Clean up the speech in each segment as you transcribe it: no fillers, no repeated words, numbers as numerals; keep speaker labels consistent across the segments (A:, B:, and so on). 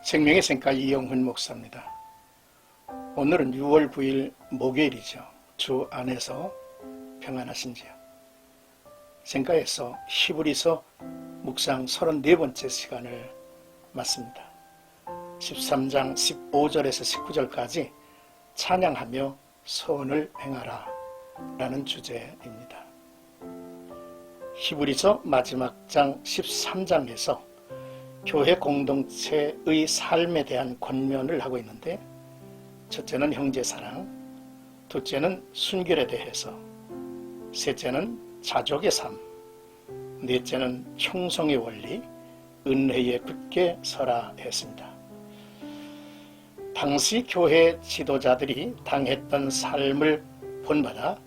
A: 생명의 샘가 이영훈 목사입니다. 오늘은 6월 9일 목요일이죠. 주 안에서 평안하신지요. 샘가에서 히브리서 묵상 34번째 시간을 맞습니다. 13장 15절에서 19절까지 찬양하며 선을 행하라 라는 주제입니다. 히브리서 마지막 장 13장에서 교회 공동체의 삶에 대한 권면을 하고 있는데, 첫째는 형제사랑, 둘째는 순결에 대해서, 셋째는 자족의 삶, 넷째는 충성의 원리, 은혜에 굳게 서라 했습니다. 당시 교회 지도자들이 당했던 삶을 본받아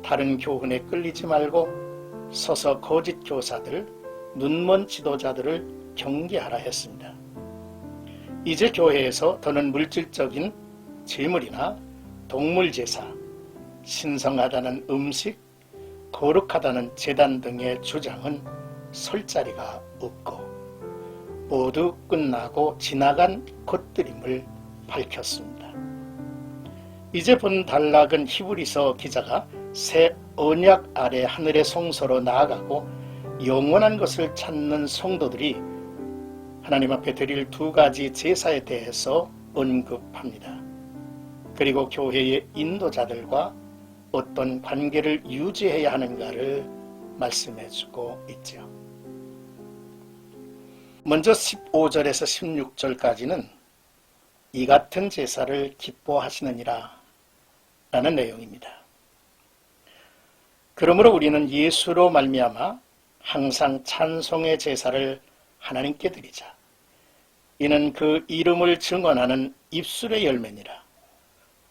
A: 다른 교훈에 끌리지 말고 서서 거짓 교사들, 눈먼 지도자들을 경계하라 했습니다. 이제 교회에서 더는 물질적인 재물이나 동물 제사, 신성하다는 음식, 거룩하다는 제단 등의 주장은 설 자리가 없고 모두 끝나고 지나간 것들임을 밝혔습니다. 이제 본 단락은 히브리서 기자가 새 언약 아래 하늘의 성소로 나아가고 영원한 것을 찾는 성도들이 하나님 앞에 드릴 두 가지 제사에 대해서 언급합니다. 그리고 교회의 인도자들과 어떤 관계를 유지해야 하는가를 말씀해주고 있죠. 먼저 15절에서 16절까지는 이 같은 제사를 기뻐하시느니라 라는 내용입니다. 그러므로 우리는 예수로 말미암아 항상 찬송의 제사를 하나님께 드리자. 이는 그 이름을 증언하는 입술의 열매니라.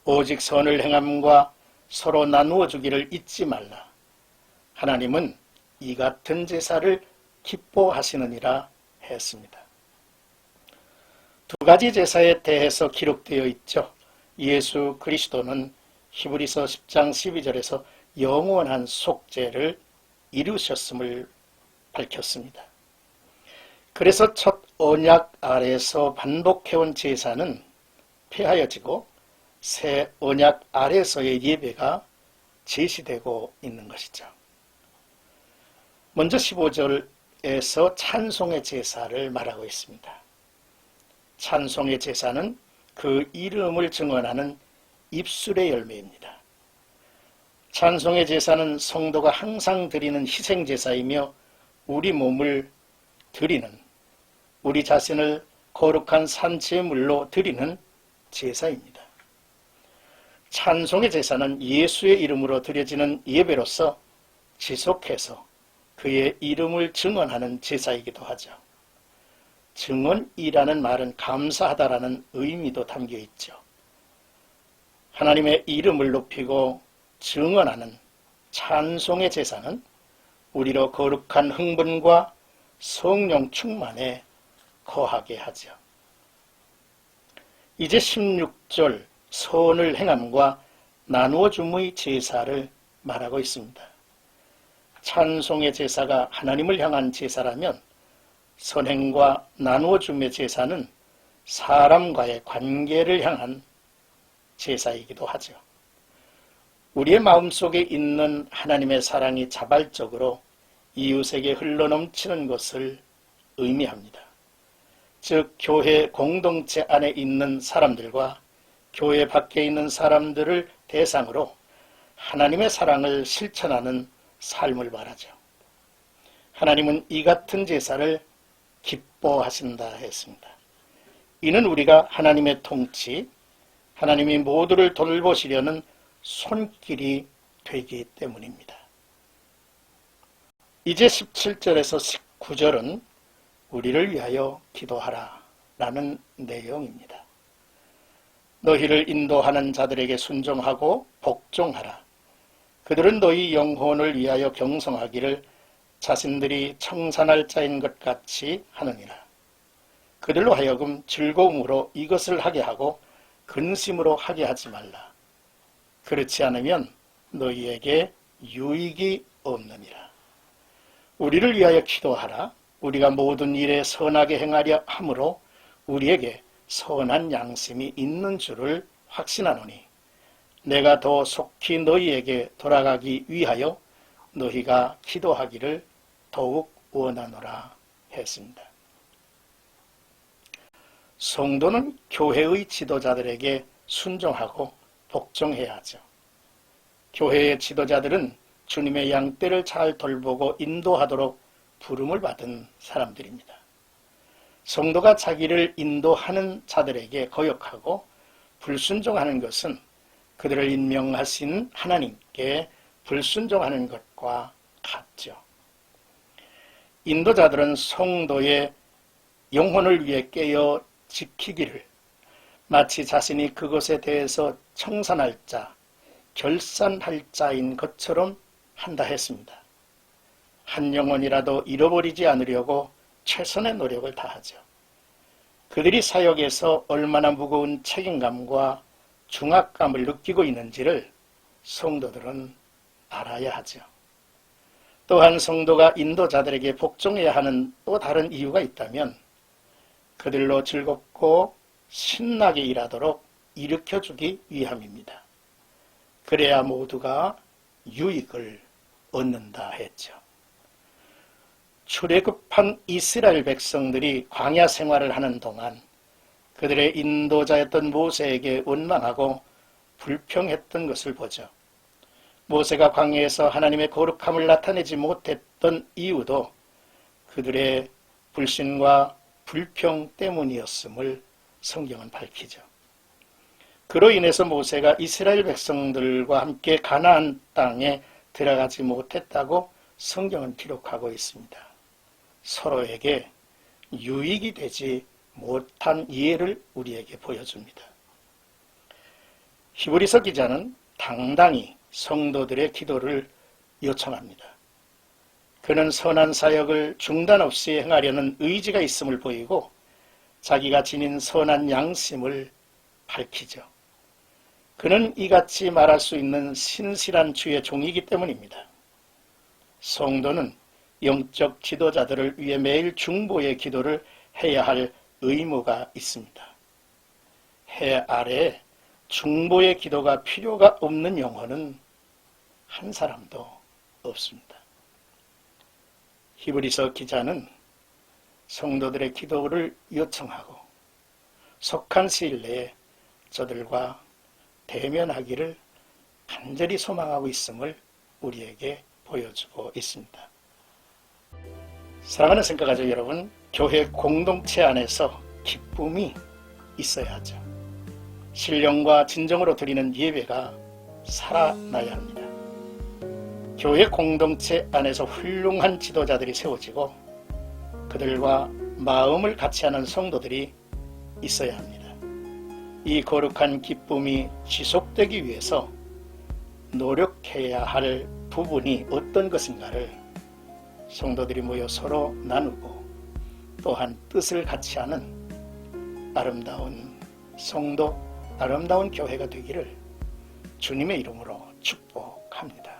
A: 오직 선을 행함과 서로 나누어 주기를 잊지 말라. 하나님은 이 같은 제사를 기뻐하시느니라 했습니다. 두 가지 제사에 대해서 기록되어 있죠. 예수 그리스도는 히브리서 10장 12절에서 영원한 속죄를 이루셨음을 밝혔습니다. 그래서 첫 언약 아래서 반복해온 제사는 폐하여지고 새 언약 아래서의 예배가 제시되고 있는 것이죠. 먼저 15절에서 찬송의 제사를 말하고 있습니다. 찬송의 제사는 그 이름을 증언하는 입술의 열매입니다. 찬송의 제사는 성도가 항상 드리는 희생제사이며 우리 몸을 드리는, 우리 자신을 거룩한 산제물로 드리는 제사입니다. 찬송의 제사는 예수의 이름으로 드려지는 예배로서 지속해서 그의 이름을 증언하는 제사이기도 하죠. 증언이라는 말은 감사하다라는 의미도 담겨 있죠. 하나님의 이름을 높이고 증언하는 찬송의 제사는 우리로 거룩한 흥분과 성령 충만에 거하게 하죠. 이제 16절 선을 행함과 나누어 줌의 제사를 말하고 있습니다. 찬송의 제사가 하나님을 향한 제사라면 선행과 나누어 줌의 제사는 사람과의 관계를 향한 제사이기도 하죠. 우리의 마음속에 있는 하나님의 사랑이 자발적으로 이웃에게 흘러넘치는 것을 의미합니다. 즉 교회 공동체 안에 있는 사람들과 교회 밖에 있는 사람들을 대상으로 하나님의 사랑을 실천하는 삶을 말하죠. 하나님은 이 같은 제사를 기뻐하신다 했습니다. 이는 우리가 하나님의 통치, 하나님이 모두를 돌보시려는 손길이 되기 때문입니다. 이제 17절에서 19절은 우리를 위하여 기도하라 라는 내용입니다. 너희를 인도하는 자들에게 순종하고 복종하라. 그들은 너희 영혼을 위하여 경성하기를 자신들이 청산할 자인 것 같이 하느니라. 그들로 하여금 즐거움으로 이것을 하게 하고 근심으로 하게 하지 말라. 그렇지 않으면 너희에게 유익이 없느니라. 우리를 위하여 기도하라. 우리가 모든 일에 선하게 행하려 함으로 우리에게 선한 양심이 있는 줄을 확신하노니 내가 더 속히 너희에게 돌아가기 위하여 너희가 기도하기를 더욱 원하노라 했습니다. 성도는 교회의 지도자들에게 순종하고 복종해야 하죠. 교회의 지도자들은 주님의 양떼를 잘 돌보고 인도하도록 부름을 받은 사람들입니다. 성도가 자기를 인도하는 자들에게 거역하고 불순종하는 것은 그들을 임명하신 하나님께 불순종하는 것과 같죠. 인도자들은 성도의 영혼을 위해 깨어 지키기를 마치 자신이 그것에 대해서 청산할 자, 결산할 자인 것처럼 한다 했습니다. 한 영혼이라도 잃어버리지 않으려고 최선의 노력을 다하죠. 그들이 사역에서 얼마나 무거운 책임감과 중압감을 느끼고 있는지를 성도들은 알아야 하죠. 또한 성도가 인도자들에게 복종해야 하는 또 다른 이유가 있다면 그들로 즐겁고 신나게 일하도록 일으켜주기 위함입니다. 그래야 모두가 유익을 얻는다 했죠. 출애굽한 이스라엘 백성들이 광야 생활을 하는 동안 그들의 인도자였던 모세에게 원망하고 불평했던 것을 보죠. 모세가 광야에서 하나님의 거룩함을 나타내지 못했던 이유도 그들의 불신과 불평 때문이었음을 성경은 밝히죠. 그로 인해서 모세가 이스라엘 백성들과 함께 가나안 땅에 들어가지 못했다고 성경은 기록하고 있습니다. 서로에게 유익이 되지 못한 예를 우리에게 보여줍니다. 히브리서 기자는 당당히 성도들의 기도를 요청합니다. 그는 선한 사역을 중단 없이 행하려는 의지가 있음을 보이고 자기가 지닌 선한 양심을 밝히죠. 그는 이같이 말할 수 있는 신실한 주의 종이기 때문입니다. 성도는 영적 지도자들을 위해 매일 중보의 기도를 해야 할 의무가 있습니다. 해 아래에 중보의 기도가 필요가 없는 영혼은 한 사람도 없습니다. 히브리서 기자는 성도들의 기도를 요청하고 속한 시일 내에 저들과 대면하기를 간절히 소망하고 있음을 우리에게 보여주고 있습니다. 사랑하는 성가가족 여러분, 교회 공동체 안에서 기쁨이 있어야 하죠. 신령과 진정으로 드리는 예배가 살아나야 합니다. 교회 공동체 안에서 훌륭한 지도자들이 세워지고 그들과 마음을 같이 하는 성도들이 있어야 합니다. 이 거룩한 기쁨이 지속되기 위해서 노력해야 할 부분이 어떤 것인가를 성도들이 모여 서로 나누고 또한 뜻을 같이 하는 아름다운 성도, 아름다운 교회가 되기를 주님의 이름으로 축복합니다.